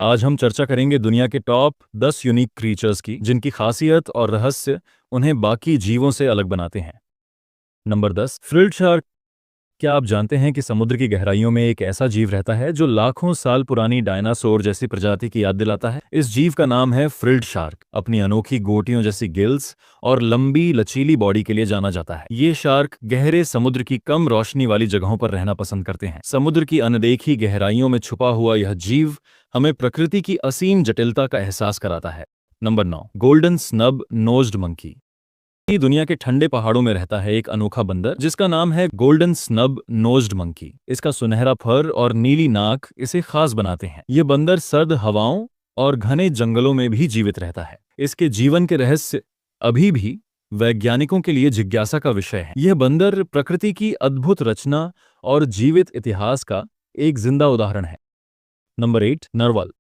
आज हम चर्चा करेंगे दुनिया के टॉप 10 यूनिक क्रीचर्स की, जिनकी खासियत और रहस्य उन्हें बाकी जीवों से अलग बनाते हैं। Number 10, frilled shark. क्या आप जानते हैं कि समुद्र की गहराइयों में एक ऐसा जीव रहता है जो लाखों साल पुरानी डायनासोर जैसी प्रजाति की याद दिलाता है? इस जीव का नाम है फ्रिल्ड शार्क। अपनी अनोखी गोटियों जैसी गिल्स और लंबी लचीली बॉडी के लिए जाना जाता है। ये शार्क गहरे समुद्र की कम रोशनी वाली जगहों पर रहना पसंद करते हैं। समुद्र की अनदेखी गहराइयों में छुपा हुआ यह जीव हमें प्रकृति की असीम जटिलता का एहसास कराता है। Number 9, golden snub nosed monkey. दुनिया के ठंडे पहाड़ों में रहता है एक अनोखा बंदर जिसका नाम है गोल्डन स्नब नोज्ड मंकी। इसका सुनहरा फर और नीली नाक इसे खास बनाते हैं। ये बंदर सर्द हवाओं और घने जंगलों में भी जीवित रहता है। इसके जीवन के रहस्य अभी भी वैज्ञानिकों के लिए जिज्ञासा का विषय है। यह बंदर प्रकृति की अद्भुत रचना और जीवित इतिहास का एक जिंदा उदाहरण है। नंबर 8, नरवाल।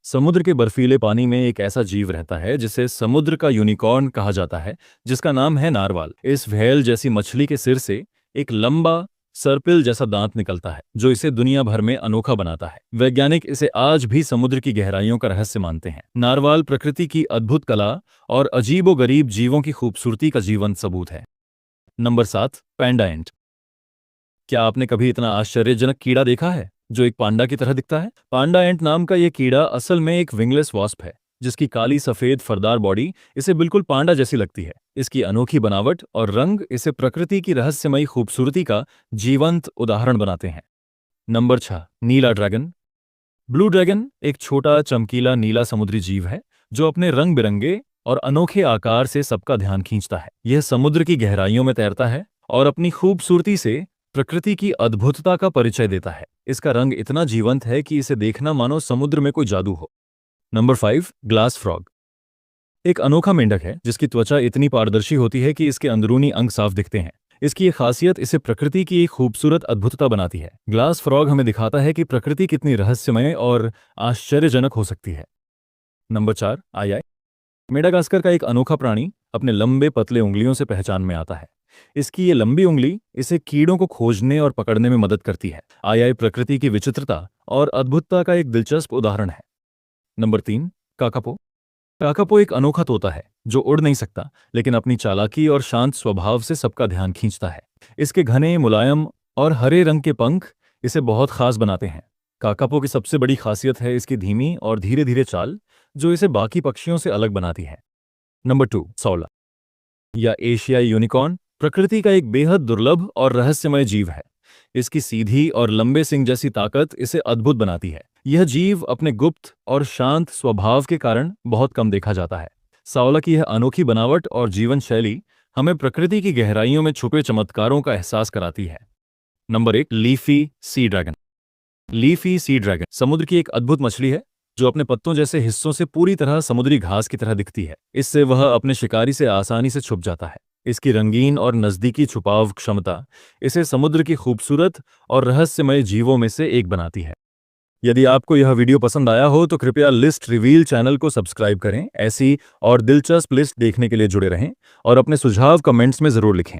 समुद्र के बर्फीले पानी में एक ऐसा जीव रहता है जिसे समुद्र का यूनिकॉर्न कहा जाता है, जिसका नाम है नारवाल। इस व्हेल जैसी मछली के सिर से एक लंबा सर्पिल जैसा दांत निकलता है, जो इसे दुनिया भर में अनोखा बनाता है। वैज्ञानिक इसे आज भी समुद्र की गहराइयों का रहस्य मानते हैं। नारवाल प्रकृति की अद्भुत कला और अजीबोगरीब जीवों की खूबसूरती का जीवंत सबूत है। नंबर 7, पैंडा एंट। क्या आपने कभी इतना आश्चर्यजनक कीड़ा देखा है जो एक पांडा की तरह दिखता है? पांडा एंट नाम का यह कीड़ा असल में एक विंगलेस वॉस्प है, जिसकी काली सफेद फरदार बॉडी इसे बिल्कुल पांडा जैसी लगती है। इसकी अनोखी बनावट और रंग इसे प्रकृति की रहस्यमयी खूबसूरती का जीवंत उदाहरण बनाते हैं। नंबर 6, नीला ड्रैगन। ब्लू ड्रैगन एक छोटा चमकीला नीला समुद्री जीव है जो अपने रंग बिरंगे और अनोखे आकार से सबका ध्यान खींचता है। यह समुद्र की गहराइयों में तैरता है और अपनी खूबसूरती से प्रकृति की अद्भुतता का परिचय देता है। इसका रंग इतना जीवंत है कि इसे देखना मानो समुद्र में कोई जादू हो। Number 5, glass frog. एक अनोखा मेंढक है जिसकी त्वचा इतनी पारदर्शी होती है कि इसके अंदरूनी अंग साफ दिखते हैं। इसकी ये खासियत इसे प्रकृति की एक खूबसूरत अद्भुतता बनाती है। ग्लास फ्रॉग हमें दिखाता है कि प्रकृति कितनी रहस्यमय और आश्चर्यजनक हो सकती है। नंबर 4, आयाई। मेडागास्कर का एक अनोखा प्राणी अपने लंबे पतले उंगलियों से पहचान में आता है। इसकी ये लंबी उंगली इसे कीड़ों को खोजने और पकड़ने में मदद करती है। आयाई प्रकृति की विचित्रता और अद्भुतता का एक दिलचस्प उदाहरण है। Number 3, kakapo. काकापो एक अनोखा तोता है जो उड़ नहीं सकता, लेकिन अपनी चालाकी और शांत स्वभाव से सबका ध्यान खींचता है। इसके घने, मुलायम और हरे रंग के पंख इसे बहुत खास बनाते हैं। काकापो की सबसे बड़ी खासियत है इसकी धीमी और धीरे धीरे चाल, जो इसे बाकी पक्षियों से अलग बनाती है। नंबर 2, सौला या एशियाई यूनिकॉर्न प्रकृति का एक बेहद दुर्लभ और रहस्यमय जीव है। इसकी सीधी और लंबे सिंग जैसी ताकत इसे अद्भुत बनाती है। यह जीव अपने गुप्त और शांत स्वभाव के कारण बहुत कम देखा जाता है। सावला की यह अनोखी बनावट और जीवन शैली हमें प्रकृति की गहराइयों में छुपे चमत्कारों का एहसास कराती है। Number 1, leafy sea dragon. Leafy sea dragon समुद्र की एक अद्भुत मछली है जो अपने पत्तों जैसे हिस्सों से पूरी तरह समुद्री घास की तरह दिखती है। इससे वह अपने शिकारी से आसानी से छुप जाता है। इसकी रंगीन और नज़दीकी छुपाव क्षमता इसे समुद्र की खूबसूरत और रहस्यमय जीवों में से एक बनाती है। यदि आपको यह वीडियो पसंद आया हो तो कृपया लिस्ट रिवील चैनल को सब्सक्राइब करें। ऐसी और दिलचस्प लिस्ट देखने के लिए जुड़े रहें और अपने सुझाव कमेंट्स में ज़रूर लिखें।